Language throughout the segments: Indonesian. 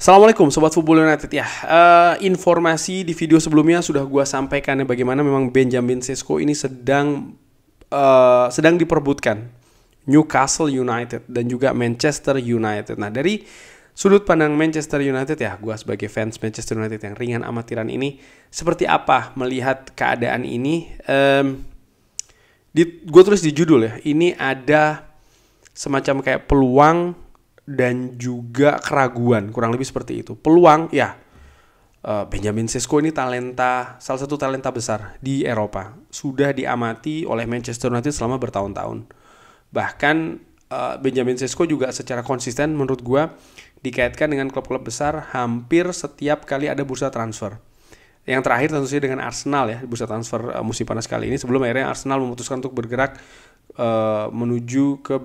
Assalamualaikum Sobat Football United ya. Informasi di video sebelumnya sudah gue sampaikan ya bagaimana memang Benjamin Sesko ini sedang diperebutkan Newcastle United dan juga Manchester United. Nah, dari sudut pandang Manchester United ya, gue sebagai fans Manchester United yang ringan amatiran ini seperti apa melihat keadaan ini. Gue tulis di judul ya, ini ada semacam kayak peluang dan juga keraguan, kurang lebih seperti itu. Peluang ya, Benjamin Sesko ini salah satu talenta besar di Eropa, sudah diamati oleh Manchester United selama bertahun-tahun. Bahkan Benjamin Sesko juga secara konsisten menurut gue dikaitkan dengan klub-klub besar hampir setiap kali ada bursa transfer. Yang terakhir tentu saja dengan Arsenal ya, bursa transfer musim panas kali ini, sebelum akhirnya Arsenal memutuskan untuk bergerak menuju ke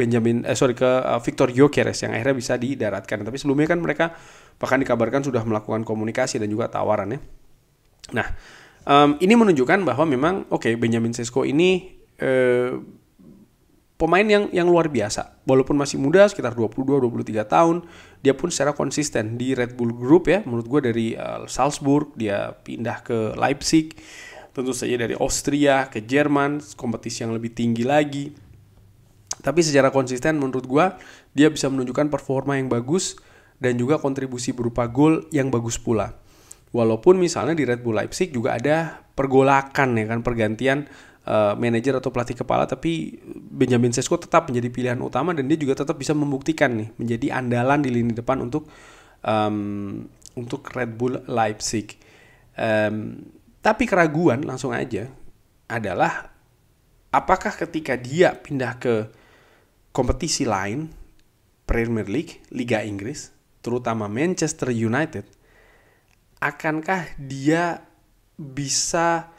Victor Gyökeres yang akhirnya bisa didaratkan. Tapi sebelumnya kan mereka bahkan dikabarkan sudah melakukan komunikasi dan juga tawaran ya. Nah, ini menunjukkan bahwa memang Benjamin Sesko ini pemain yang luar biasa. Walaupun masih muda, sekitar 22-23 tahun, dia pun secara konsisten di Red Bull Group ya. Menurut gue dari Salzburg, dia pindah ke Leipzig, tentu saja dari Austria ke Jerman, kompetisi yang lebih tinggi lagi. Tapi secara konsisten menurut gue, dia bisa menunjukkan performa yang bagus dan juga kontribusi berupa gol yang bagus pula. Walaupun misalnya di Red Bull Leipzig juga ada pergolakan ya kan, pergantian manajer atau pelatih kepala, tapi Benjamin Sesko tetap menjadi pilihan utama dan dia juga tetap bisa membuktikan nih menjadi andalan di lini depan untuk Red Bull Leipzig. Tapi keraguan langsung aja adalah apakah ketika dia pindah ke kompetisi lain, Premier League, Liga Inggris, terutama Manchester United, akankah dia bisa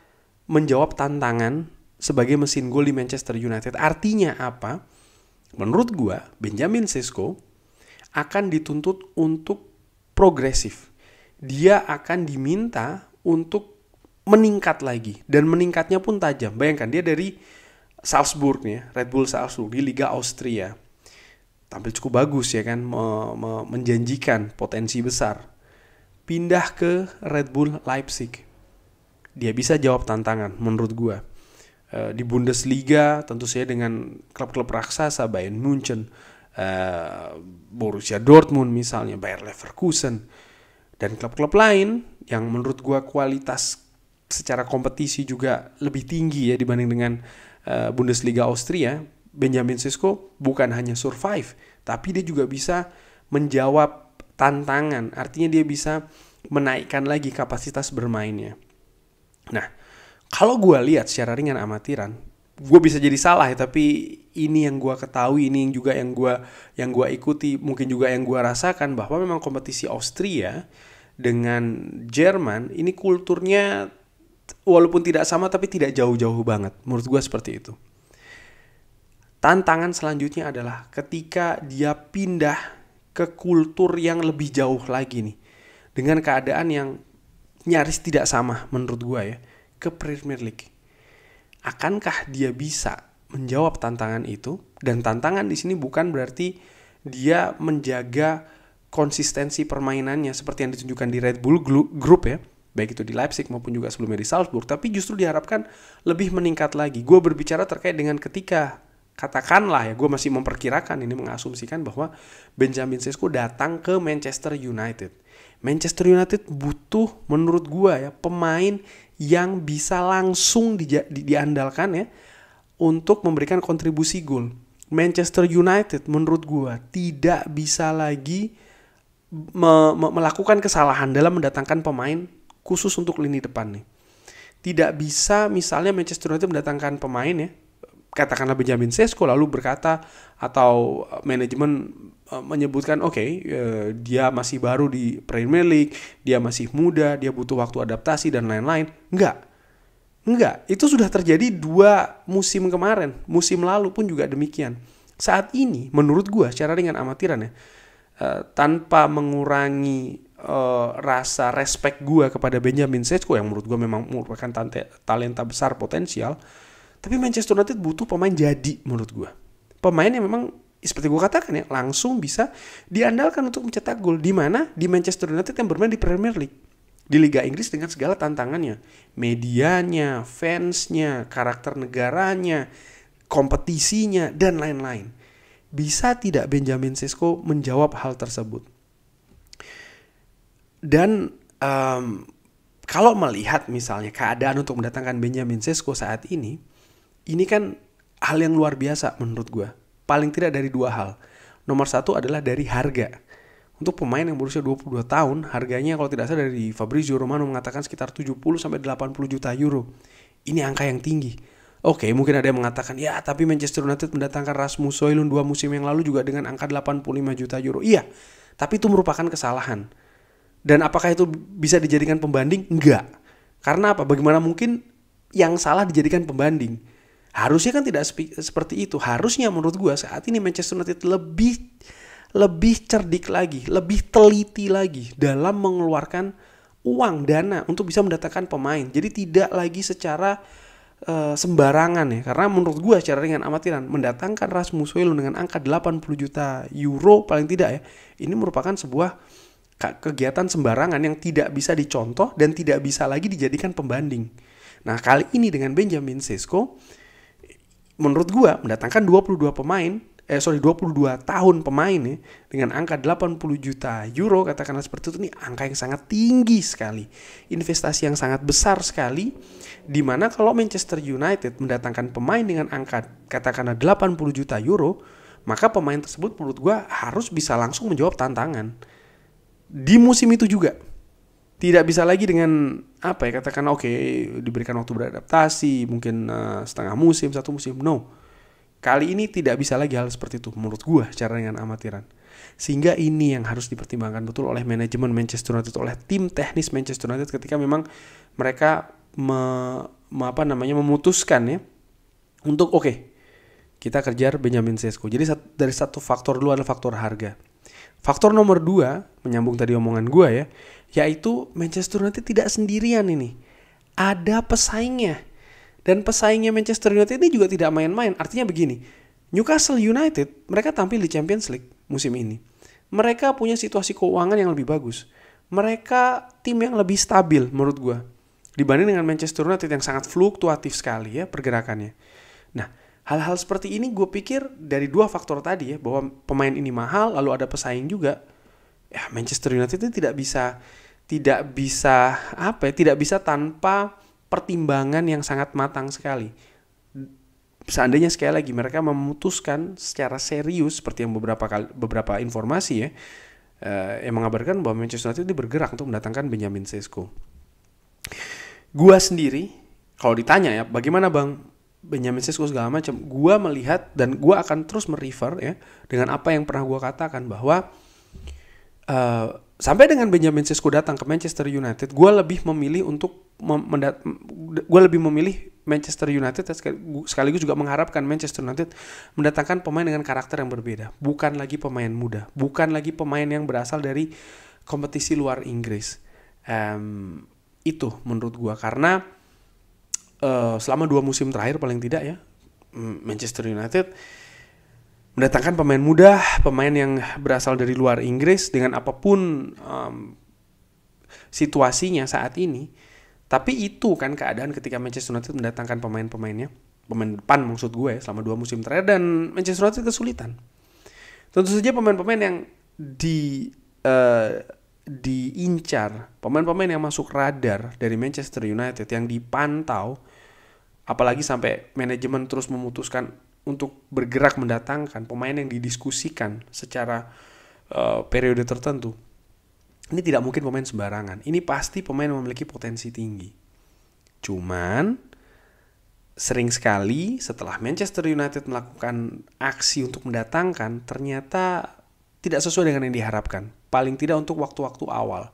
menjawab tantangan sebagai mesin gol di Manchester United? Artinya apa? Menurut gua, Benjamin Sesko akan dituntut untuk progresif. Dia akan diminta untuk meningkat lagi, dan meningkatnya pun tajam. Bayangkan dia dari Salzburg nih, Red Bull Salzburg di Liga Austria, tampil cukup bagus ya kan, menjanjikan potensi besar. Pindah ke Red Bull Leipzig, dia bisa jawab tantangan menurut gua. Di Bundesliga tentu saja dengan klub-klub raksasa, Bayern Munchen, Borussia Dortmund misalnya, Bayer Leverkusen, dan klub-klub lain yang menurut gua kualitas secara kompetisi juga lebih tinggi ya dibanding dengan Bundesliga Austria. Benjamin Sesko bukan hanya survive, tapi dia juga bisa menjawab tantangan. Artinya dia bisa menaikkan lagi kapasitas bermainnya. Nah, kalau gue lihat secara ringan amatiran, gue bisa jadi salah ya, tapi ini yang gue ketahui, ini juga yang gue ikuti, mungkin juga yang gue rasakan, bahwa memang kompetisi Austria dengan Jerman ini kulturnya walaupun tidak sama tapi tidak jauh-jauh banget. Menurut gue seperti itu. Tantangan selanjutnya adalah ketika dia pindah ke kultur yang lebih jauh lagi nih, dengan keadaan yang nyaris tidak sama menurut gue ya, ke Premier League. Akankah dia bisa menjawab tantangan itu? Dan tantangan di sini bukan berarti dia menjaga konsistensi permainannya seperti yang ditunjukkan di Red Bull Group ya, baik itu di Leipzig maupun juga sebelumnya di Salzburg, tapi justru diharapkan lebih meningkat lagi. Gue berbicara terkait dengan ketika, katakanlah ya, gue masih memperkirakan ini, mengasumsikan bahwa Benjamin Sesko datang ke Manchester United. Manchester United butuh menurut gue ya pemain yang bisa langsung diandalkan ya untuk memberikan kontribusi gol. Manchester United menurut gue tidak bisa lagi melakukan kesalahan dalam mendatangkan pemain khusus untuk lini depan nih. Tidak bisa misalnya Manchester United mendatangkan pemain ya, katakanlah Benjamin Sesko, lalu berkata atau manajemen menyebutkan dia masih baru di Premier League, dia masih muda, dia butuh waktu adaptasi dan lain-lain. Enggak, itu sudah terjadi 2 musim kemarin, musim lalu pun juga demikian. Saat ini menurut gue secara ringan amatiran ya, tanpa mengurangi rasa respect gue kepada Benjamin Sesko yang menurut gue memang merupakan talenta besar potensial, tapi Manchester United butuh pemain jadi menurut gue. Pemain yang memang seperti gue katakan ya, langsung bisa diandalkan untuk mencetak gol. Di mana? Di Manchester United yang bermain di Premier League, di Liga Inggris dengan segala tantangannya, medianya, fansnya, karakter negaranya, kompetisinya, dan lain-lain. Bisa tidak Benjamin Sesko menjawab hal tersebut? Dan kalau melihat misalnya keadaan untuk mendatangkan Benjamin Sesko saat ini kan hal yang luar biasa menurut gue. Paling tidak dari dua hal. Nomor satu adalah dari harga. Untuk pemain yang berusia 22 tahun, harganya kalau tidak salah dari Fabrizio Romano mengatakan sekitar 70-80 juta euro. Ini angka yang tinggi. Oke, mungkin ada yang mengatakan, ya tapi Manchester United mendatangkan Rasmus Højlund 2 musim yang lalu juga dengan angka 85 juta euro. Iya, tapi itu merupakan kesalahan. Dan apakah itu bisa dijadikan pembanding? Enggak. Karena apa? Bagaimana mungkin yang salah dijadikan pembanding? Harusnya kan tidak seperti itu. Harusnya menurut gue saat ini Manchester United lebih cerdik lagi, lebih teliti lagi dalam mengeluarkan uang, dana untuk bisa mendatangkan pemain. Jadi tidak lagi secara sembarangan ya. Karena menurut gue secara ringan amatiran mendatangkan Rasmus Højlund dengan angka 80 juta euro paling tidak ya. Ini merupakan sebuah kegiatan sembarangan yang tidak bisa dicontoh dan tidak bisa lagi dijadikan pembanding. Nah, kali ini dengan Benjamin Sesko, menurut gua mendatangkan 22 tahun pemain ya, dengan angka 80 juta euro, katakanlah seperti itu, nih angka yang sangat tinggi sekali. Investasi yang sangat besar sekali, di mana kalau Manchester United mendatangkan pemain dengan angka katakanlah 80 juta euro, maka pemain tersebut menurut gua harus bisa langsung menjawab tantangan. Di musim itu juga tidak bisa lagi dengan katakan diberikan waktu beradaptasi mungkin setengah musim, 1 musim. No, kali ini tidak bisa lagi hal seperti itu menurut gue secara dengan amatiran. Sehingga ini yang harus dipertimbangkan betul oleh manajemen Manchester United, oleh tim teknis Manchester United ketika memang mereka memutuskan ya untuk kita kejar Benjamin Sesko. Jadi dari satu faktor dulu adalah faktor harga. Faktor nomor 2, menyambung tadi omongan gue ya, yaitu Manchester United tidak sendirian ini. Ada pesaingnya. Dan pesaingnya Manchester United ini juga tidak main-main. Artinya begini, Newcastle United, mereka tampil di Champions League musim ini. Mereka punya situasi keuangan yang lebih bagus. Mereka tim yang lebih stabil menurut gue, dibanding dengan Manchester United yang sangat fluktuatif sekali ya pergerakannya. Nah, hal-hal seperti ini gue pikir dari dua faktor tadi ya, bahwa pemain ini mahal, lalu ada pesaing juga. Ya, Manchester United ini tidak bisa tanpa pertimbangan yang sangat matang sekali. Seandainya sekali lagi mereka memutuskan secara serius seperti yang beberapa informasi ya, yang mengabarkan bahwa Manchester United ini bergerak untuk mendatangkan Benjamin Sesko. Gua sendiri kalau ditanya ya, bagaimana Bang Benjamin Sesko segala macam, gue melihat dan gue akan terus merefer ya dengan apa yang pernah gue katakan bahwa sampai dengan Benjamin Sesko datang ke Manchester United, gue lebih memilih Manchester United sekaligus juga mengharapkan Manchester United mendatangkan pemain dengan karakter yang berbeda, bukan lagi pemain muda, bukan lagi pemain yang berasal dari kompetisi luar Inggris. Itu menurut gue karena selama 2 musim terakhir paling tidak ya, Manchester United mendatangkan pemain muda, pemain yang berasal dari luar Inggris dengan apapun situasinya saat ini. Tapi itu kan keadaan ketika Manchester United mendatangkan pemain depan maksud gue ya, selama 2 musim terakhir, dan Manchester United kesulitan. Tentu saja pemain-pemain yang diincar, pemain-pemain yang masuk radar dari Manchester United yang dipantau, apalagi sampai manajemen terus memutuskan untuk bergerak mendatangkan pemain yang didiskusikan secara periode tertentu. Ini tidak mungkin pemain sembarangan. Ini pasti pemain yang memiliki potensi tinggi. Cuman sering sekali setelah Manchester United melakukan aksi untuk mendatangkan, ternyata tidak sesuai dengan yang diharapkan. Paling tidak untuk waktu-waktu awal.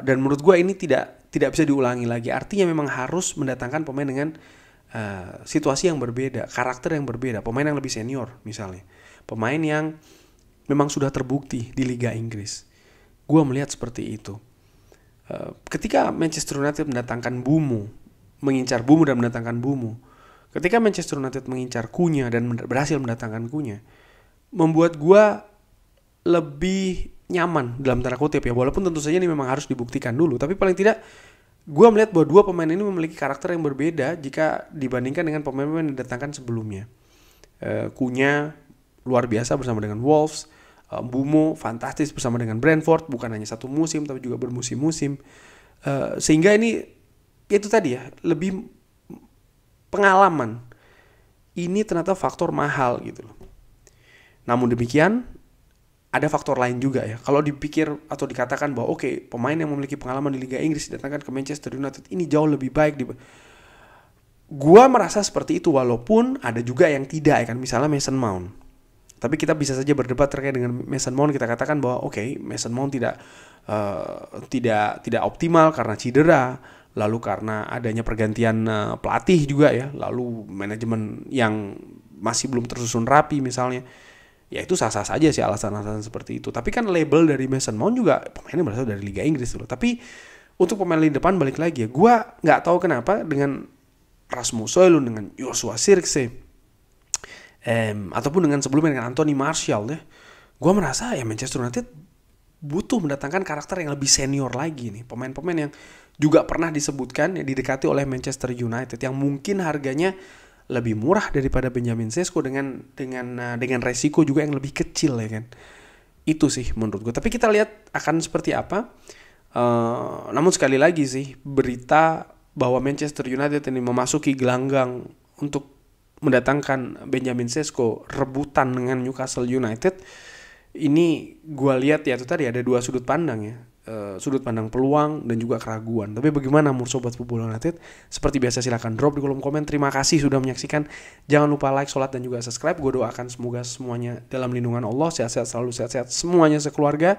Dan menurut gue ini tidak bisa diulangi lagi. Artinya memang harus mendatangkan pemain dengan situasi yang berbeda, karakter yang berbeda, pemain yang lebih senior misalnya, pemain yang memang sudah terbukti di Liga Inggris. Gue melihat seperti itu. Ketika Manchester United mendatangkan mengincar Bumo dan mendatangkan Bumo, ketika Manchester United mengincar Cunha dan berhasil mendatangkan Cunha, membuat gue lebih nyaman dalam tanda kutip ya, walaupun tentu saja ini memang harus dibuktikan dulu, tapi paling tidak gue melihat bahwa dua pemain ini memiliki karakter yang berbeda jika dibandingkan dengan pemain-pemain yang didatangkan sebelumnya. Cunha luar biasa bersama dengan Wolves, Mbeumo fantastis bersama dengan Brentford, bukan hanya satu musim tapi juga bermusim-musim, sehingga ini itu tadi ya, lebih pengalaman. Ini ternyata faktor mahal gitu loh. Namun demikian ada faktor lain juga ya. Kalau dipikir atau dikatakan bahwa oke, pemain yang memiliki pengalaman di Liga Inggris didatangkan ke Manchester United ini jauh lebih baik. Gua merasa seperti itu, walaupun ada juga yang tidak ya kan. Misalnya Mason Mount. Tapi kita bisa saja berdebat terkait dengan Mason Mount. Kita katakan bahwa oke, Mason Mount tidak optimal karena cedera, lalu karena adanya pergantian pelatih juga ya, lalu manajemen yang masih belum tersusun rapi misalnya. Ya itu sah-sah saja sih alasan-alasan seperti itu. Tapi kan label dari Mason Mount juga pemainnya berasal dari Liga Inggris dulu. Tapi untuk pemain lini depan balik lagi ya, gue nggak tahu kenapa dengan Rasmus Højlund, dengan Joshua Zirkzee, ataupun dengan sebelumnya dengan Anthony Martial ya, gue merasa ya Manchester United butuh mendatangkan karakter yang lebih senior lagi nih. Pemain-pemain yang juga pernah disebutkan ya, didekati oleh Manchester United yang mungkin harganya lebih murah daripada Benjamin Sesko dengan resiko juga yang lebih kecil ya kan. Itu sih menurut gue. Tapi kita lihat akan seperti apa. Namun sekali lagi sih, berita bahwa Manchester United ini memasuki gelanggang untuk mendatangkan Benjamin Sesko rebutan dengan Newcastle United, ini gue lihat ya itu tadi ada dua sudut pandang ya. Sudut pandang peluang dan juga keraguan. Tapi bagaimana menurut Sobat Football United? Seperti biasa silahkan drop di kolom komen. Terima kasih sudah menyaksikan. Jangan lupa like, sholat, dan juga subscribe. Gue doakan semoga semuanya dalam lindungan Allah, sehat-sehat selalu, sehat-sehat semuanya sekeluarga,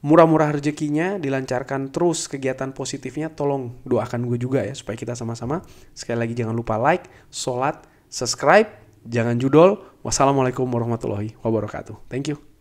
murah-murah rezekinya, dilancarkan terus kegiatan positifnya. Tolong doakan gue juga ya supaya kita sama-sama. Sekali lagi jangan lupa like, sholat, subscribe, jangan judol. Wassalamualaikum warahmatullahi wabarakatuh. Thank you.